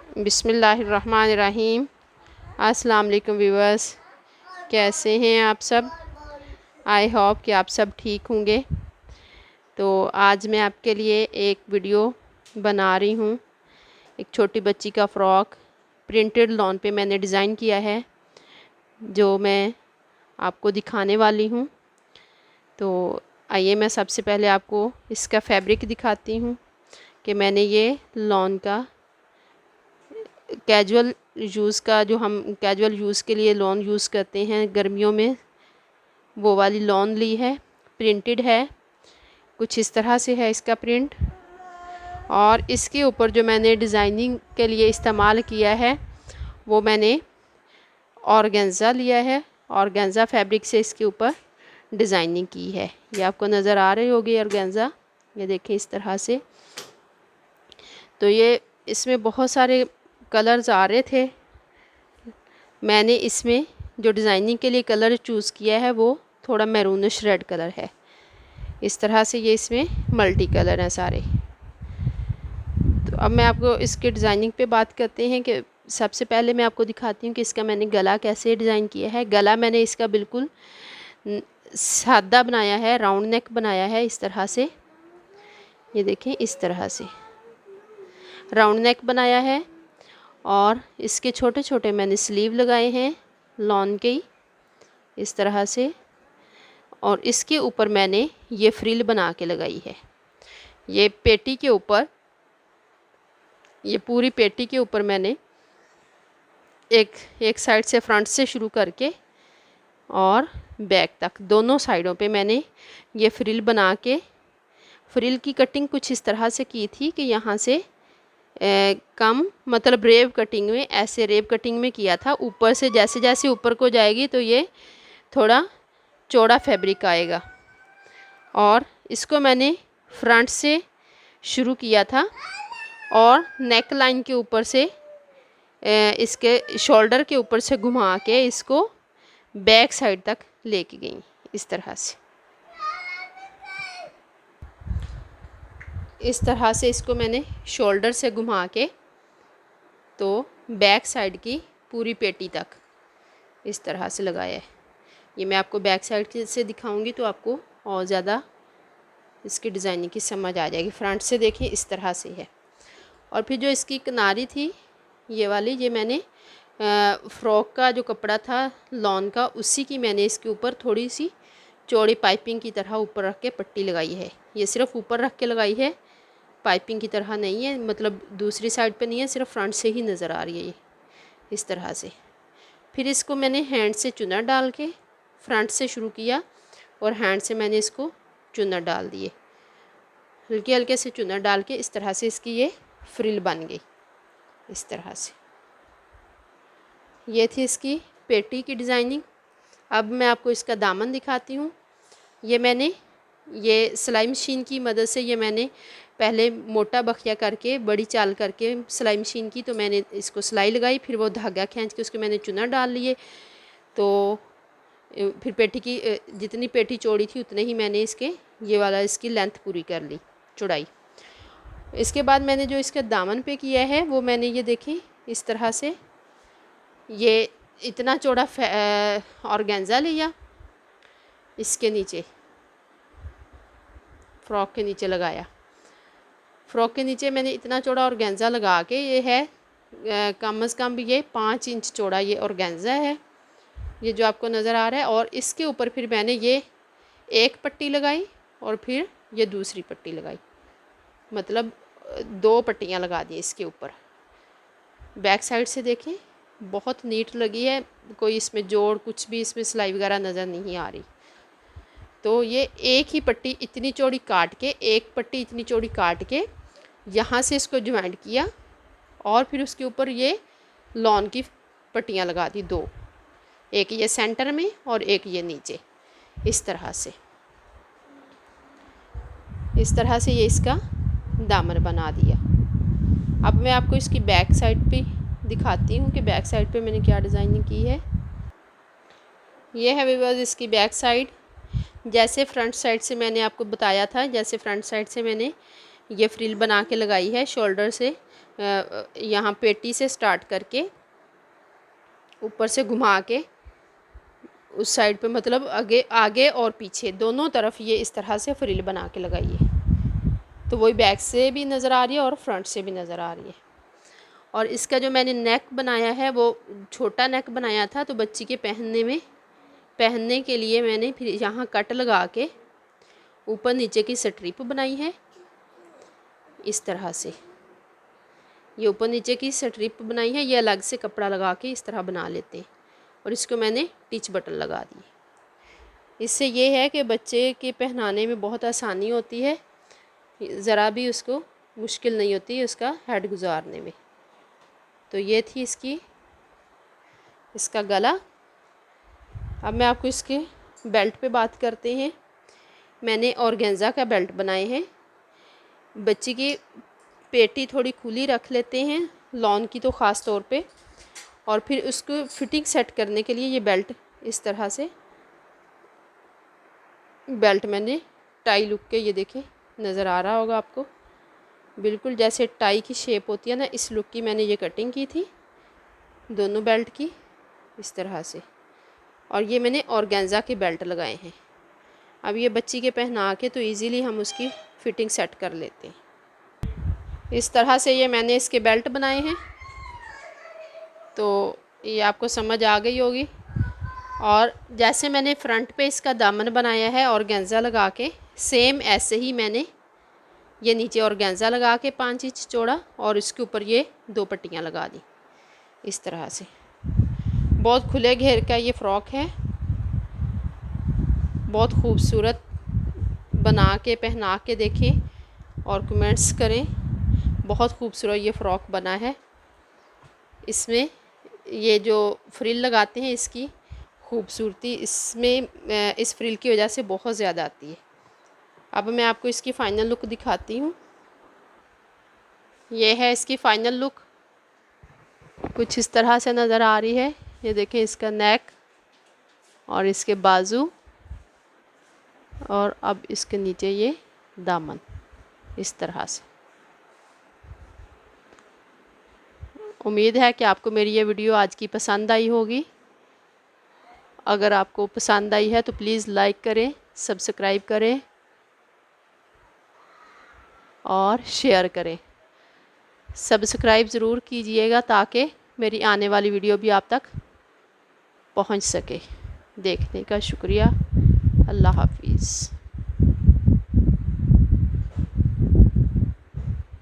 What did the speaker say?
बिस्मिल्लाहिर्रहमानिर्रहीम। अस्सलाम वालेकुम व्यूअर्स, कैसे हैं आप सब। आई होप कि आप सब ठीक होंगे। तो आज मैं आपके लिए एक वीडियो बना रही हूँ। एक छोटी बच्ची का फ़्रॉक प्रिंटेड लॉन पे मैंने डिज़ाइन किया है, जो मैं आपको दिखाने वाली हूँ। तो आइए मैं सबसे पहले आपको इसका फैब्रिक दिखाती हूँ कि मैंने ये लॉन का कैजुअल यूज़ का, जो हम कैजुअल यूज़ के लिए लॉन यूज़ करते हैं गर्मियों में, वो वाली लॉन ली है। प्रिंटेड है, कुछ इस तरह से है इसका प्रिंट। और इसके ऊपर जो मैंने डिज़ाइनिंग के लिए इस्तेमाल किया है वो मैंने ऑर्गेन्ज़ा लिया है। ऑर्गेन्ज़ा फैब्रिक से इसके ऊपर डिज़ाइनिंग की है। ये आपको नज़र आ रही होगी ऑर्गेन्ज़ा, ये देखें इस तरह से। तो ये इसमें बहुत सारे कलर्स आ रहे थे। मैंने इसमें जो डिज़ाइनिंग के लिए कलर चूज़ किया है वो थोड़ा मैरूनिश रेड कलर है। इस तरह से ये इसमें मल्टी कलर हैं सारे। तो अब मैं आपको इसके डिज़ाइनिंग पे बात करते हैं कि सबसे पहले मैं आपको दिखाती हूँ कि इसका मैंने गला कैसे डिज़ाइन किया है। गला मैंने इसका बिल्कुल सादा बनाया है, राउंड नेक बनाया है इस तरह से। ये देखें इस तरह से राउंड नेक बनाया है। और इसके छोटे छोटे मैंने स्लीव लगाए हैं लॉन के ही, इस तरह से। और इसके ऊपर मैंने ये फ्रिल बना के लगाई है। ये पेटी के ऊपर, ये पूरी पेटी के ऊपर मैंने एक साइड से फ्रंट से शुरू करके और बैक तक दोनों साइडों पे मैंने ये फ्रिल बना के, फ्रिल की कटिंग कुछ इस तरह से की थी कि यहाँ से कम, मतलब रेव कटिंग में, ऐसे रेव कटिंग में किया था। ऊपर से जैसे जैसे ऊपर को जाएगी तो ये थोड़ा चौड़ा फैब्रिक आएगा। और इसको मैंने फ्रंट से शुरू किया था और नेक लाइन के ऊपर से, इसके शोल्डर के ऊपर से घुमा के इसको बैक साइड तक लेके गई इस तरह से। इस तरह से इसको मैंने शोल्डर से घुमा के तो बैक साइड की पूरी पेटी तक इस तरह से लगाया है। ये मैं आपको बैक साइड से दिखाऊंगी तो आपको और ज़्यादा इसकी डिज़ाइनिंग की समझ आ जाएगी। फ्रंट से देखिए इस तरह से है। और फिर जो इसकी किनारी थी ये वाली, ये मैंने फ़्रॉक का जो कपड़ा था लॉन का, उसी की मैंने इसके ऊपर थोड़ी सी चौड़ी पाइपिंग की तरह ऊपर रख के पट्टी लगाई है। ये सिर्फ ऊपर रख के लगाई है, पाइपिंग की तरह नहीं है, मतलब दूसरी साइड पे नहीं है, सिर्फ फ्रंट से ही नज़र आ रही है ये इस तरह से। फिर इसको मैंने हैंड से चुना डाल के फ्रंट से शुरू किया और हैंड से मैंने इसको चुना डाल दिए, हल्के हल्के से चुना डाल के इस तरह से इसकी ये फ्रिल बन गई इस तरह से। ये थी इसकी पेटी की डिज़ाइनिंग। अब मैं आपको इसका दामन दिखाती हूँ। ये मैंने ये सिलाई मशीन की मदद से, ये मैंने पहले मोटा बखिया करके बड़ी चाल करके सिलाई मशीन की, तो मैंने इसको सिलाई लगाई, फिर वो धागा खींच के उसके मैंने चुना डाल लिए। तो फिर पेटी की जितनी पेटी चौड़ी थी उतने ही मैंने इसके ये वाला इसकी लेंथ पूरी कर ली, चौड़ाई। इसके बाद मैंने जो इसका दामन पे किया है वो मैंने ये देखें इस तरह से, ये इतना चौड़ा ऑर्गेन्जा लिया, इसके नीचे फ़्रॉक के नीचे लगाया। फ़्रॉक के नीचे मैंने इतना चौड़ा ऑर्गेन्जा लगा के, ये है कम से कम भी ये 5 इंच चौड़ा ये ऑर्गेन्जा है, ये जो आपको नज़र आ रहा है। और इसके ऊपर फिर मैंने ये एक पट्टी लगाई और फिर ये दूसरी पट्टी लगाई, मतलब 2 पट्टियाँ लगा दी इसके ऊपर। बैक साइड से देखें बहुत नीट लगी है, कोई इसमें जोड़ कुछ भी इसमें सिलाई वगैरह नज़र नहीं आ रही। तो ये एक ही पट्टी इतनी चौड़ी काट के, एक पट्टी इतनी चौड़ी काट के यहाँ से इसको ज्वाइंट किया और फिर उसके ऊपर ये लॉन की पट्टियाँ लगा दी 2, एक ये सेंटर में और एक ये नीचे इस तरह से। इस तरह से ये इसका दामन बना दिया। अब मैं आपको इसकी बैक साइड पे दिखाती हूँ कि बैक साइड पे मैंने क्या डिज़ाइनिंग की है। ये है व्यूअर्स इसकी बैक साइड। जैसे फ्रंट साइड से मैंने आपको बताया था, जैसे फ्रंट साइड से मैंने ये फ्रिल बना के लगाई है शोल्डर से, यहाँ पेटी से स्टार्ट करके ऊपर से घुमा के उस साइड पे, मतलब आगे आगे और पीछे दोनों तरफ ये इस तरह से फ्रिल बना के लगाइए। तो वही बैक से भी नज़र आ रही है और फ्रंट से भी नज़र आ रही है। और इसका जो मैंने नेक बनाया है वो छोटा नेक बनाया था, तो बच्ची के पहनने के लिए मैंने फिर यहाँ कट लगा के ऊपर नीचे की स्ट्रिप बनाई है इस तरह से। ये ऊपर नीचे की स्ट्रिप बनाई है, ये अलग से कपड़ा लगा के इस तरह बना लेते हैं। और इसको मैंने टिच बटन लगा दी। इससे ये है कि बच्चे के पहनाने में बहुत आसानी होती है, ज़रा भी उसको मुश्किल नहीं होती उसका हेड गुजारने में। तो ये थी इसका गला। अब मैं आपको इसके बेल्ट पे बात करते हैं। मैंने ऑर्गेन्जा का बेल्ट बनाए हैं। बच्ची की पेटी थोड़ी खुली रख लेते हैं, लॉन की तो ख़ास तौर पे, और फिर उसको फिटिंग सेट करने के लिए ये बेल्ट इस तरह से बेल्ट मैंने टाई लुक के, ये देखें नज़र आ रहा होगा आपको, बिल्कुल जैसे टाई की शेप होती है ना, इस लुक की मैंने ये कटिंग की थी दोनों बेल्ट की इस तरह से। और ये मैंने ऑर्गेन्जा के बेल्ट लगाए हैं। अब ये बच्ची के पहना के तो इजीली हम उसकी फ़िटिंग सेट कर लेते हैं। इस तरह से ये मैंने इसके बेल्ट बनाए हैं, तो ये आपको समझ आ गई होगी। और जैसे मैंने फ्रंट पे इसका दामन बनाया है ऑर्गेन्जा लगा के, सेम ऐसे ही मैंने ये नीचे ऑर्गेन्जा लगा के 5 इंच चौड़ा और इसके ऊपर ये 2 पट्टियाँ लगा दी इस तरह से। बहुत खुले घेर का ये फ़्रॉक है, बहुत खूबसूरत। बना के पहना के देखें और कमेंट्स करें। बहुत खूबसूरत ये फ़्रॉक बना है। इसमें ये जो फ्रिल लगाते हैं इसकी खूबसूरती इसमें इस फ्रिल की वजह से बहुत ज़्यादा आती है। अब मैं आपको इसकी फ़ाइनल लुक दिखाती हूँ। ये है इसकी फ़ाइनल लुक, कुछ इस तरह से नज़र आ रही है। ये देखें इसका नेक और इसके बाजू, और अब इसके नीचे ये दामन इस तरह से। उम्मीद है कि आपको मेरी ये वीडियो आज की पसंद आई होगी। अगर आपको पसंद आई है तो प्लीज़ लाइक करें, सब्सक्राइब करें और शेयर करें। सब्सक्राइब ज़रूर कीजिएगा ताकि मेरी आने वाली वीडियो भी आप तक पहुंच सके। देखने का शुक्रिया। अल्लाह हाफिज़।